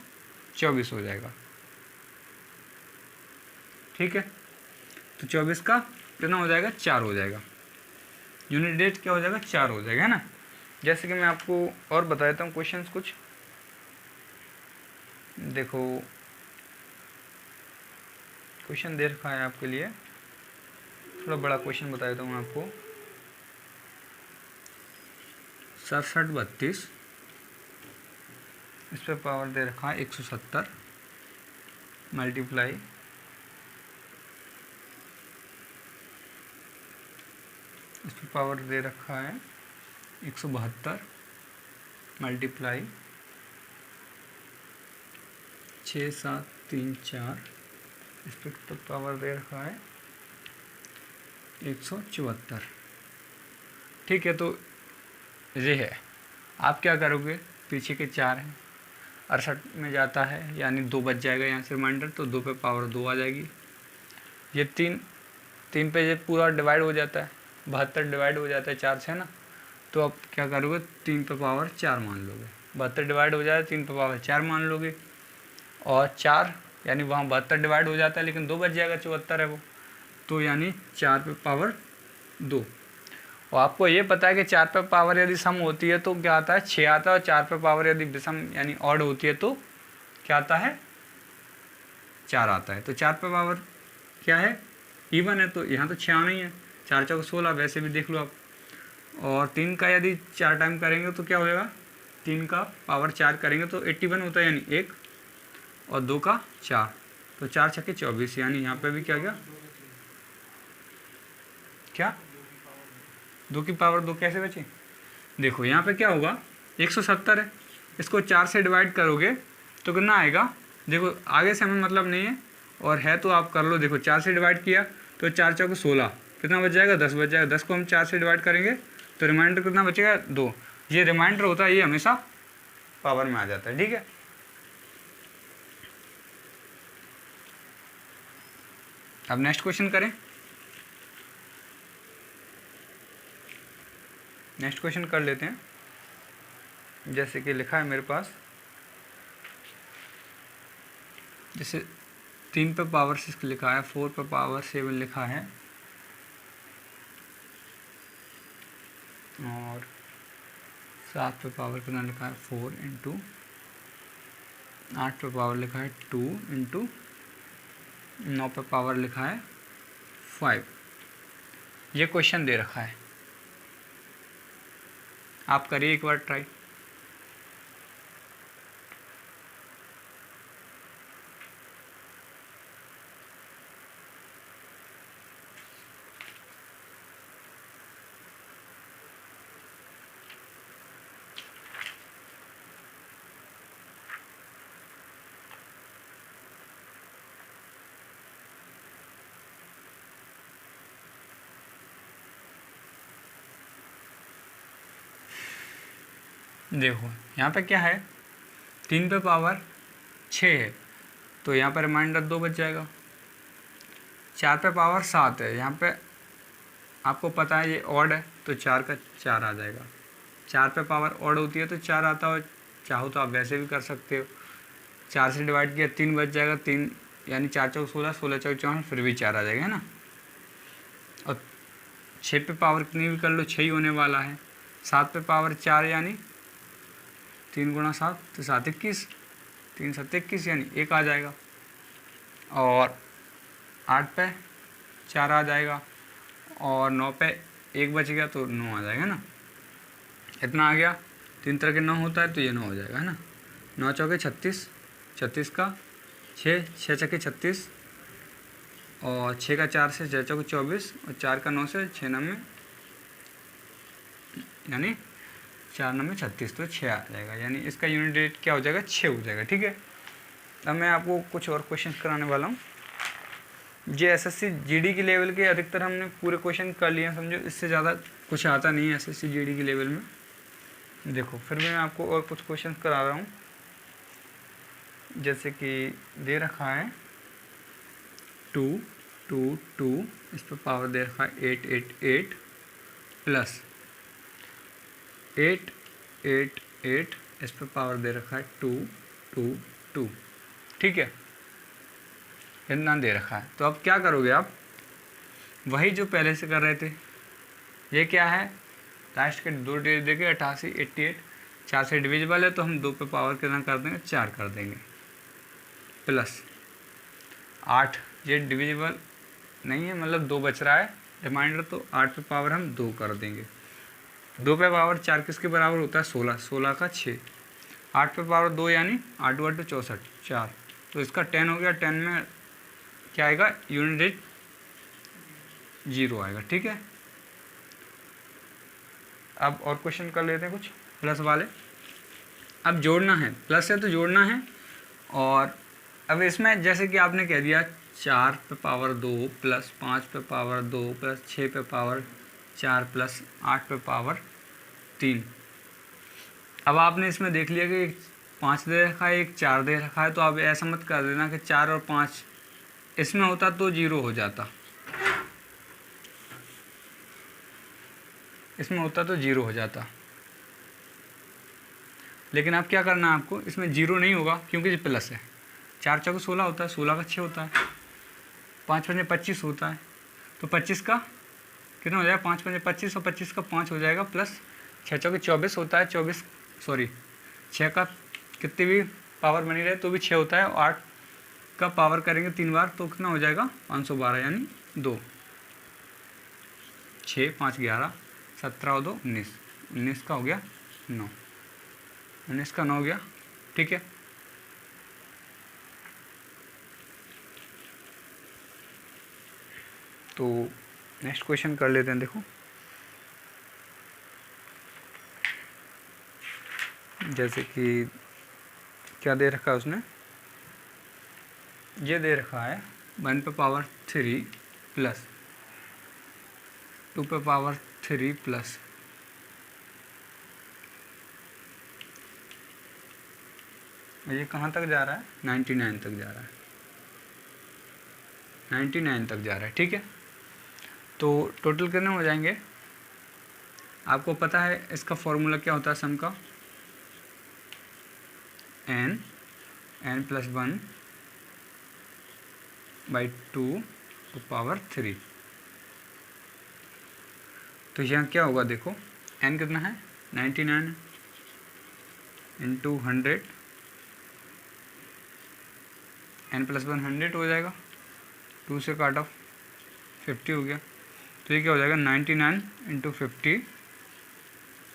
24 हो जाएगा। ठीक है, तो 24 का कितना हो जाएगा, 4 हो जाएगा। यूनिट डेट क्या हो जाएगा, 4 हो जाएगा, है ना। जैसे कि मैं आपको और बता देता हूँ क्वेश्चंस कुछ। देखो क्वेश्चन दे रखा है आपके लिए, थोड़ा बड़ा क्वेश्चन बता देता हूँ आपको। 67 32, इस पर पावर दे रखा है 170 मल्टीप्लाई इस पर पावर दे रखा है 172 मल्टीप्लाई 6 7 3 4, इस पर पावर दे रखा है 174। ठीक है, तो ये है। आप क्या करोगे, पीछे के 4 हैं, 68 में जाता है यानी 2 बच जाएगा यहाँ से रिमाइंडर, तो 2 पे पावर 2 आ जाएगी। ये 3 पे ये पूरा डिवाइड हो जाता है, 72 डिवाइड हो जाता है 4 से, है ना। तो आप क्या करोगे, 3 पे पावर 4 मान लोगे, 72 डिवाइड हो जाए 3 पे पावर 4 मान लोगे, और 4 यानी वहाँ 72 डिवाइड हो जाता है लेकिन 2 बच जाएगा, 74 है वो, तो यानी 4 पे पावर 2। और आपको ये पता है कि 4 पे पावर यदि सम होती है तो क्या आता है, 6 आता है, और 4 पे पावर यदि विषम यानी ऑड होती है तो क्या आता है, 4 आता है। तो 4 पे पावर क्या है, इवन है, तो यहाँ तो 6 आना ही है, 4 चौक 16, वैसे भी देख लो आप। और 3 का यदि 4 टाइम करेंगे तो क्या होएगा, 3 का पावर 4 करेंगे तो 81 होता है, यानी 1 और 2 का 4, तो 4 छक्के 24, यानी यहाँ पे भी क्या गया, क्या 2 की पावर 2 कैसे बची। देखो यहाँ पे क्या होगा, 170 है, इसको 4 से डिवाइड करोगे तो कितना आएगा, देखो आगे से हमें मतलब नहीं है, और है तो आप कर लो। देखो 4 से डिवाइड किया तो 4 चौके 16, कितना बच जाएगा, 10 बच जाएगा। 10 को हम 4 से डिवाइड करेंगे तो रिमाइंडर कितना बचेगा, 2। ये रिमाइंडर होता है, ये हमेशा पावर में आ जाता है। ठीक है, अब नेक्स्ट क्वेश्चन करें। नेक्स्ट क्वेश्चन कर लेते हैं। जैसे कि लिखा है मेरे पास, जैसे 3 पे पावर 6 लिखा है, 4 पे पावर 7 लिखा है, और 7 पे पावर कितना लिखा है, 4 इंटू 8 पे पावर लिखा है 2 इंटू 9 पे पावर लिखा है 5। ये क्वेश्चन दे रखा है, आप करिए एक बार ट्राई। देखो यहाँ पे क्या है, 3 पे पावर 6 है तो यहाँ पर रिमाइंडर 2 बच जाएगा। 4 पे पावर 7 है, यहाँ पे आपको पता है ये ऑड है तो 4 का 4 आ जाएगा। 4 पे पावर ऑड होती है तो 4 आता है, चाहो तो आप वैसे भी कर सकते हो। 4 से डिवाइड किया 3 बच जाएगा, 3 यानी 4 चौक 16, 16 चौक 54, फिर भी 4 आ जाएगा, है ना। और 6 पे पावर कितनी भी कर लो 6 ही होने वाला है। 7 पे पावर 4 यानी 3 गुणा 7 तो 7 21, 3 7 21 यानी 1 आ जाएगा। और 8 पे 4 आ जाएगा और 9 पे 1 बच गया तो 9 आ जाएगा ना। इतना आ गया, 3 तरह के 9 होता है तो ये 9 हो जाएगा, है ना। 9 चौके 36, 36 का 6, 6 चौके 36 और 6 का 4 से 6 चौके 24 और 4 का 9 से 6 9 यानी 4 9 36 तो 6 आ जाएगा, यानी इसका यूनिट रेट क्या हो जाएगा 6 हो जाएगा। ठीक है, अब मैं आपको कुछ और क्वेश्चन कराने वाला हूँ। जे एसएससी जीडी के लेवल के अधिकतर हमने पूरे क्वेश्चन कर लिए हैं, समझो इससे ज़्यादा कुछ आता नहीं है एसएससी जीडी के लेवल में। देखो फिर भी मैं आपको और कुछ क्वेश्चन करा रहा हूँ, जैसे कि दे रखा है 2 2 2, इस पर पावर दे रखा है 8 8 8 प्लस 8 8 8, इस पर पावर दे रखा है 2 2 2। ठीक है, इतना दे रखा है तो अब क्या करोगे आप, वही जो पहले से कर रहे थे। ये क्या है, लास्ट के 2 डिजिट देके 88 88, 4 से डिविजिबल है तो हम 2 पे पावर कितना कर देंगे 4 कर देंगे, प्लस 8, ये डिविजिबल नहीं है मतलब 2 बच रहा है रिमाइंडर, तो 8 पे पावर हम 2 कर देंगे। 2 पे पावर 4 किसके बराबर होता है 16, 16 का 6, 8 पे पावर 2 यानी 8 2 64 4, तो इसका 10 हो गया। 10 में क्या आएगा, यूनिट रेट 0 आएगा। ठीक है, अब और क्वेश्चन कर लेते हैं कुछ प्लस वाले। अब जोड़ना है, प्लस है तो जोड़ना है। और अब इसमें जैसे कि आपने कह दिया 4 पे पावर 2 प्लस 5 पे पावर 2 प्लस 6 पे पावर 4 प्लस 8 पे पावर 3। अब आपने इसमें देख लिया कि 5 दे रखा है, एक 4 दे रखा है, तो आप ऐसा मत कर देना कि 4 और 5 इसमें होता तो 0 हो जाता, इसमें होता तो 0 हो जाता। लेकिन अब क्या करना है आपको, इसमें 0 नहीं होगा क्योंकि ये प्लस है। 4 चौके 16 होता है, 16 का 6 होता है, 5 पंजे 25 होता है, तो 25 का कितना हो जाएगा 5 पंजे 25 और 25 का 5 हो जाएगा, प्लस 6 चौके 24 होता है, 24 सॉरी 6 का कितनी भी पावर बनी रहे तो भी 6 होता है, और 8 का पावर करेंगे 3 बार तो कितना हो जाएगा 512 यानी 2, 6 5 11 17 और 2 19, 19 का हो गया 9, 19 का 9 हो गया। ठीक है, तो नेक्स्ट क्वेश्चन कर लेते हैं। देखो जैसे कि क्या दे रखा है उसने, ये दे रखा है 1 पे पावर 3 प्लस 2 पे पावर 3 प्लस ये कहाँ तक जा रहा है 99 तक जा रहा है, 99 तक जा रहा है। ठीक है, तो टोटल कितने हो जाएंगे, आपको पता है इसका फॉर्मूला क्या होता है सम का, n plus 1 by 2 to power 3। तो यहाँ क्या होगा, देखो n कितना है 99 इंटू 100, n प्लस 1 100 हो जाएगा, 2 से काट ऑफ 50 हो गया, तो ये क्या हो जाएगा 99 इंटू 50,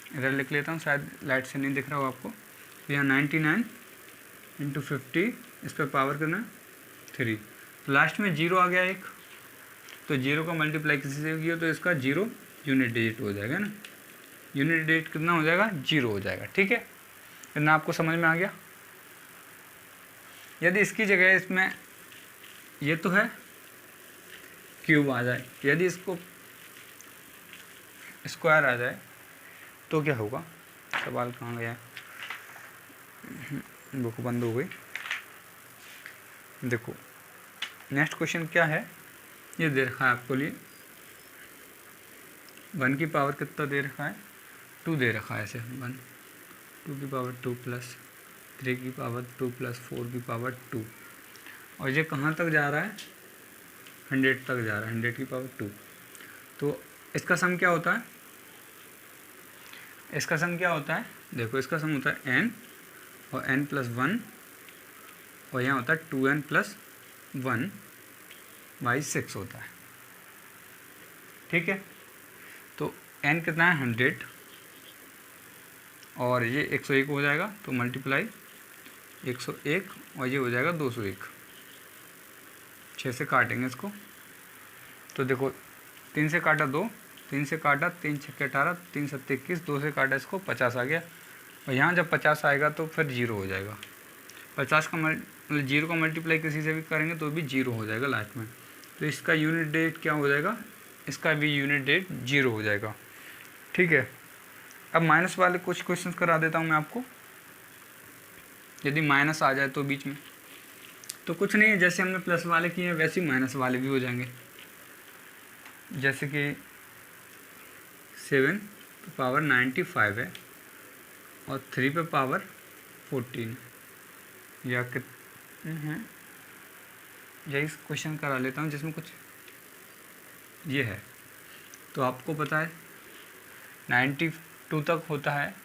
इधर लिख लेता हूँ शायद लाइट से नहीं दिख रहा हो आपको, तो यहाँ 99 इंटू 50, इस पर पावर करना 3, तो लास्ट में 0 आ गया एक, तो 0 का मल्टीप्लाई किसी से किया तो इसका 0 यूनिट डिजिट हो जाएगा ना, यूनिट डिजिट कितना हो जाएगा 0 हो जाएगा। ठीक है, इतना आपको समझ में आ गया। यदि इसकी जगह इसमें ये तो है क्यूब आ जाए, यदि इसको स्क्वायर आ जाए तो क्या होगा, सवाल कहाँ गया है, बुक बंद हो गई। देखो नेक्स्ट क्वेश्चन क्या है, ये दे रखा है आपको लिए 1 की पावर कितना दे रखा है, 2 दे रखा है ऐसे 1, 2 की पावर 2 प्लस 3 की पावर 2 प्लस 4 की पावर 2, और ये कहाँ तक जा रहा है, 100 तक जा रहा है, 100 की पावर 2। तो इसका सम क्या होता है, इसका सम क्या होता है, देखो इसका सम होता है n और n प्लस 1, और यहाँ होता है 2n प्लस 1 बाई 6 होता है। ठीक है, तो n कितना है 100 और ये 101 हो जाएगा, तो मल्टीप्लाई 101 और ये हो जाएगा 201। 6 से काटेंगे इसको, तो देखो 3 से काटा 2, 3 से काटा 3 छक्के 18, 3 सत्ते 21, 2 से काटा इसको 50 आ गया, और यहाँ जब 50 आएगा तो फिर 0 हो जाएगा। 50 का मतलब 0 का मल्टीप्लाई किसी से भी करेंगे तो भी 0 हो जाएगा लास्ट में। तो इसका यूनिट डेट क्या हो जाएगा, इसका भी यूनिट डेट 0 हो जाएगा। ठीक है, अब माइनस वाले कुछ क्वेश्चंस करा देता हूँ मैं आपको, यदि माइनस आ जाए तो बीच में, तो कुछ नहीं है, जैसे हमने प्लस वाले किए हैं वैसे ही माइनस वाले भी हो जाएंगे। जैसे कि 7 पे पावर 95 है और 3 पे पावर 14, या कितने हैं, यही क्वेश्चन करा लेता हूँ जिसमें कुछ ये है। तो आपको पता है 92 तक होता है,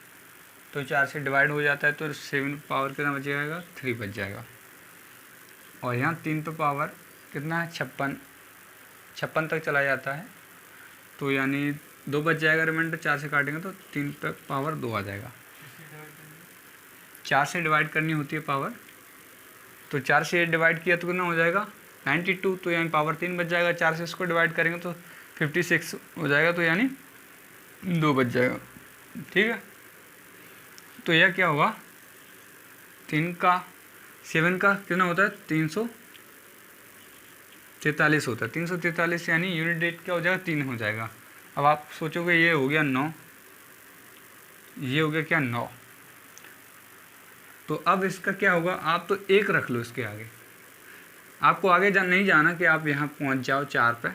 तो 4 से डिवाइड हो जाता है, तो 7 पावर कितना बच जाएगा, 3 बच जाएगा। और यहाँ 3 पे पावर कितना है, 56 तक चला जाता है, तो यानी 2 बच जाएगा रिमाइंडर, 4 से काटेंगे तो 3 पे पावर 2 आ जाएगा। 4 से डिवाइड करनी होती है पावर, तो 4 से डिवाइड किया तो कितना हो जाएगा 92, तो यानी पावर 3 बच जाएगा। 4 से इसको डिवाइड करेंगे तो 56 हो जाएगा, तो यानी 2 बच जाएगा। ठीक है, तो यह क्या होगा, 7 का कितना होता है, 343 होता है, 343 यानी यूनिट डेट क्या हो जाएगा, 3 हो जाएगा। अब आप सोचोगे ये हो गया 9, ये हो गया क्या 9, तो अब इसका क्या होगा, आप तो 1 रख लो इसके आगे, आपको आगे नहीं जाना कि आप यहाँ पहुँच जाओ 4 पे,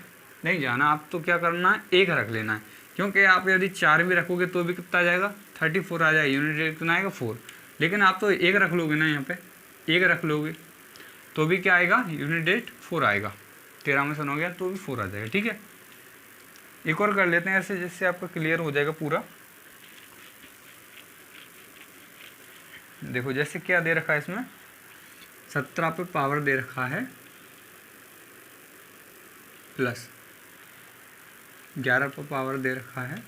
नहीं जाना, आप तो क्या करना है 1 रख लेना है, क्योंकि आप यदि 4 भी रखोगे तो भी कितना आ जाएगा, 34 आ जाएगा, यूनिट डेट कितना आएगा 4। लेकिन आप तो 1 रख लोगे ना, यहाँ पे 1 रख लोगे तो भी क्या आएगा, यूनिट डेट 4 आएगा। 13 में सन हो गया तो भी 4 आ जाएगा। ठीक है, एक और कर लेते हैं ऐसे, जिससे आपका क्लियर हो जाएगा पूरा। देखो जैसे क्या दे रखा है इसमें, 17 पे पावर दे रखा है प्लस 11 पे पावर दे रखा है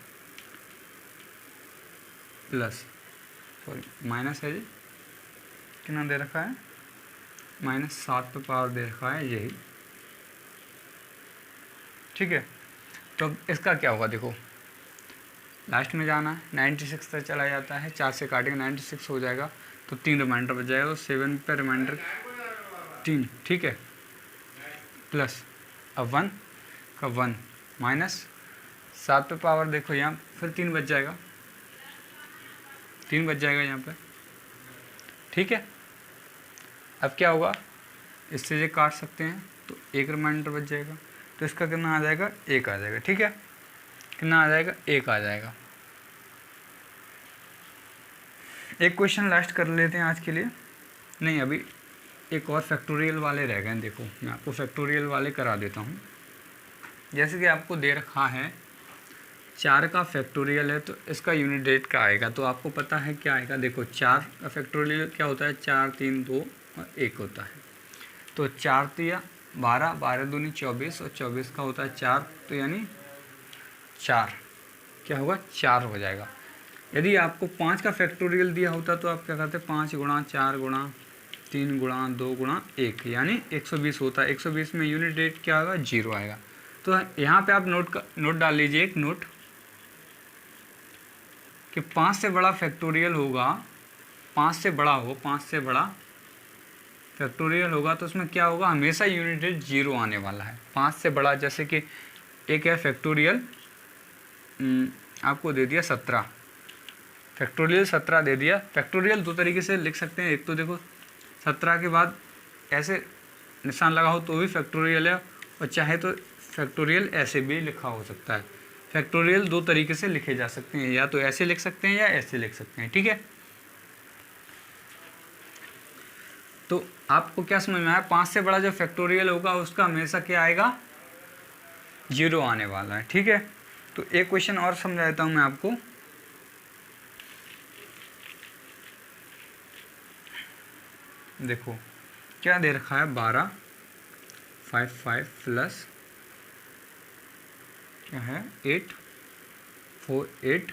प्लस, सॉरी माइनस है जी, कितना दे रखा है, -7 पे पावर दे रखा है यही। ठीक है, तो अब इसका क्या होगा, देखो लास्ट में जाना है, 96 तक चला जाता है, 4 से काटेंगे 96 हो जाएगा, तो 3 रिमाइंडर बच जाएगा, तो 7 पे रिमाइंडर 3। ठीक है, प्लस अब 1 का 1 माइनस 7 पे पावर देखो यहाँ फिर 3 बच जाएगा, 3 बच जाएगा यहाँ पे। ठीक है, अब क्या होगा, इससे ये काट सकते हैं तो 1 रिमाइंडर बच जाएगा, तो इसका कितना आ जाएगा, 1 आ जाएगा। ठीक है, कितना आ जाएगा, 1 आ जाएगा। एक क्वेश्चन लास्ट कर लेते हैं आज के लिए, नहीं अभी एक और फैक्टोरियल वाले रह गए हैं। देखो मैं आपको फैक्टोरियल वाले करा देता हूँ। जैसे कि आपको दे रखा है 4 का फैक्टोरियल है, तो इसका यूनिट डेट क्या आएगा, तो आपको पता है क्या आएगा। देखो 4 का फैक्टोरियल क्या होता है, 4 3 2 और 1 होता है, तो 4 3 12, 12 दूनी 24 और 24 का होता है 4, तो यानी 4 क्या होगा, 4 हो जाएगा। यदि आपको 5 का फैक्टोरियल दिया होता तो आप क्या करते, 5 गुणा 4 गुणा 3 गुणा 2 गुणा 1 यानी 120 होता है। 120 में यूनिट डेट क्या होगा, 0 आएगा। तो यहाँ पे आप नोट डाल लीजिए, एक नोट कि 5 से बड़ा फैक्टोरियल होगा, 5 से बड़ा हो, 5 से बड़ा फैक्टोरियल होगा तो उसमें क्या होगा, हमेशा यूनिट डेट 0 आने वाला है। 5 से बड़ा, जैसे कि एक है फैक्टोरियल आपको दे दिया 17, फैक्टोरियल 17 दे दिया। फैक्टोरियल दो तरीके से लिख सकते हैं, एक तो देखो 17 के बाद ऐसे निशान लगा हो तो भी फैक्टोरियल है, और चाहे तो फैक्टोरियल ऐसे भी लिखा हो सकता है। फैक्टोरियल दो तरीके से लिखे जा सकते हैं, या तो ऐसे लिख सकते हैं या ऐसे लिख सकते हैं, ठीक है। तो आपको क्या समझ में आया, 5 से बड़ा जो फैक्टोरियल होगा उसका हमेशा क्या आएगा, 0 आने वाला है, ठीक है। तो एक क्वेश्चन और समझा देता हूँ मैं आपको। देखो क्या दे रखा है, 12 5 प्लस क्या है 8 4 8,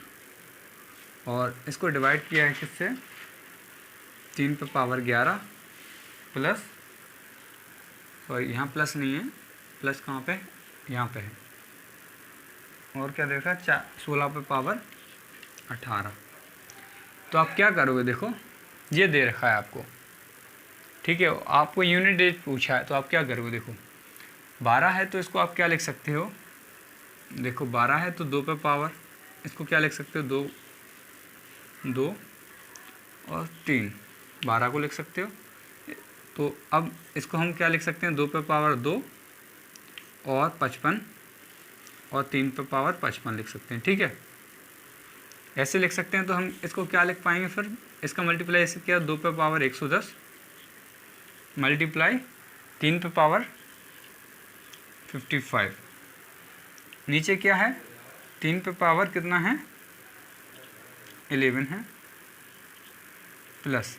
और इसको डिवाइड किया है किससे, 3 पे पावर 11 प्लस, सॉरी यहाँ प्लस नहीं है, प्लस कहाँ पे, यहाँ पे है, और क्या दे रखा है 16 पे पावर 18। तो आप क्या करोगे, देखो ये दे रखा है आपको, ठीक है, आपको यूनिट डेट पूछा है, तो आप क्या करोगे, देखो 12 है तो इसको आप क्या लिख सकते हो, देखो 12 है तो 2 पे पावर, इसको क्या लिख सकते हो, 2 और 3, 12 को लिख सकते हो। तो अब इसको हम क्या लिख सकते हैं, 2 पे पावर 2 और 55 और 3 पे पावर 55 लिख सकते हैं, ठीक है, ऐसे लिख सकते हैं। तो हम इसको क्या लिख पाएंगे फिर, इसका मल्टीप्लाई ऐसे किया, 2 पे पावर 110 मल्टीप्लाई 3 पे पावर 55, नीचे क्या है, 3 पे पावर कितना है 11 है, प्लस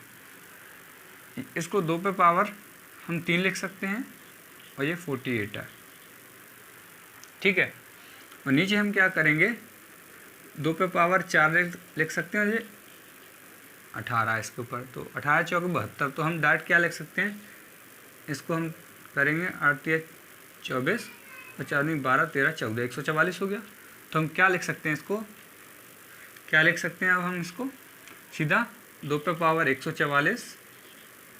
इसको 2 पे पावर हम 3 लिख सकते हैं, और ये 48 है, ठीक है। और नीचे हम क्या करेंगे, 2 पे पावर 4 लिख सकते हैं, ये 18 है इसके ऊपर, तो 18 चौके 72, तो हम डायरेक्ट क्या लिख सकते हैं, इसको हम करेंगे 8 या 24 और 4 में 12 13 14 144 हो गया। तो हम क्या लिख सकते हैं, इसको क्या लिख सकते हैं, अब हम इसको सीधा 2 पे पावर 144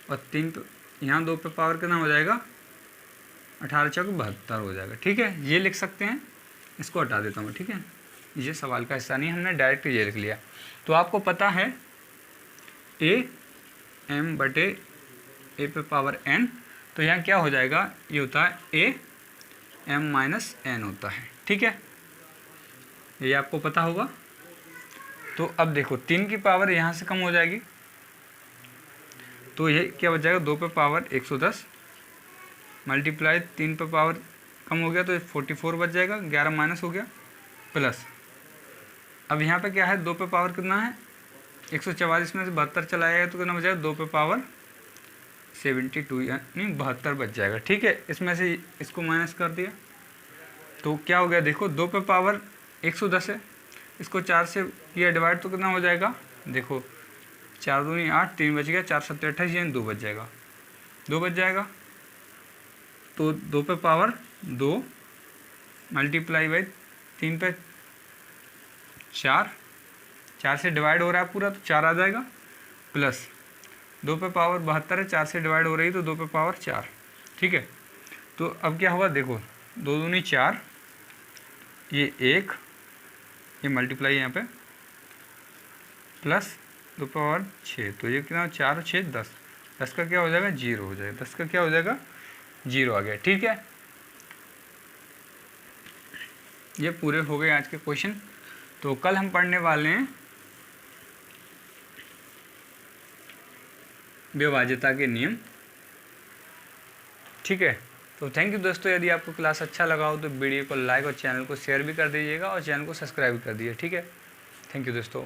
और 3 पे यहाँ 2 पे पावर कितना हो जाएगा, 18 चौके 72 हो जाएगा, ठीक है, ये लिख सकते हैं। इसको हटा देता हूँ, ठीक है, ये सवाल का हिस्सा नहीं, हमने डायरेक्ट ये लिख लिया। तो आपको पता है AM बटे A पे पावर n, तो यहाँ क्या हो जाएगा, ये होता है AM माइनस n होता है, ठीक है, ये आपको पता होगा। तो अब देखो 3 की पावर यहाँ से कम हो जाएगी, तो ये क्या बच जाएगा, 2 पे पावर 110 मल्टीप्लाई 3 पे पावर कम हो गया तो 44 बच जाएगा, 11 माइनस हो गया, प्लस अब यहाँ पे क्या है, 2 पे पावर कितना है 144 में से 72 चला जाएगा तो कितना बच जाएगा, 2 पे पावर 72 यानी 72 बच जाएगा, ठीक है। इसमें से इसको माइनस कर दिया तो क्या हो गया, देखो 2 पे पावर 110 है, इसको 4 से किया डिवाइड तो कितना हो जाएगा, देखो 4 दूनी 8, 3 बच गया, 4 7 28 यानी 2 बच जाएगा, 2 बच जाएगा। तो 2 पे पावर 2 मल्टीप्लाई बाई 3 पे 4, 4 से डिवाइड हो रहा है पूरा तो 4 आ जाएगा, प्लस 2 पे पावर 72 है, 4 से डिवाइड हो रही है तो 2 पे पावर 4, ठीक है। तो अब क्या होगा, देखो 2 दूनी 4, ये 1, ये मल्टीप्लाई यहाँ पे प्लस 2 पे पावर 6, तो ये कितना 4 6 10, 10 का क्या हो जाएगा 0 हो जाएगा, 10 का क्या हो जाएगा 0 आ गया, ठीक है। ये पूरे हो गए आज के क्वेश्चन। तो कल हम पढ़ने वाले हैं विभाज्यता के नियम, ठीक है। तो थैंक यू दोस्तों, यदि आपको क्लास अच्छा लगा हो तो वीडियो को लाइक और चैनल को शेयर भी कर दीजिएगा और चैनल को सब्सक्राइब कर दीजिए, ठीक है। थैंक यू दोस्तों।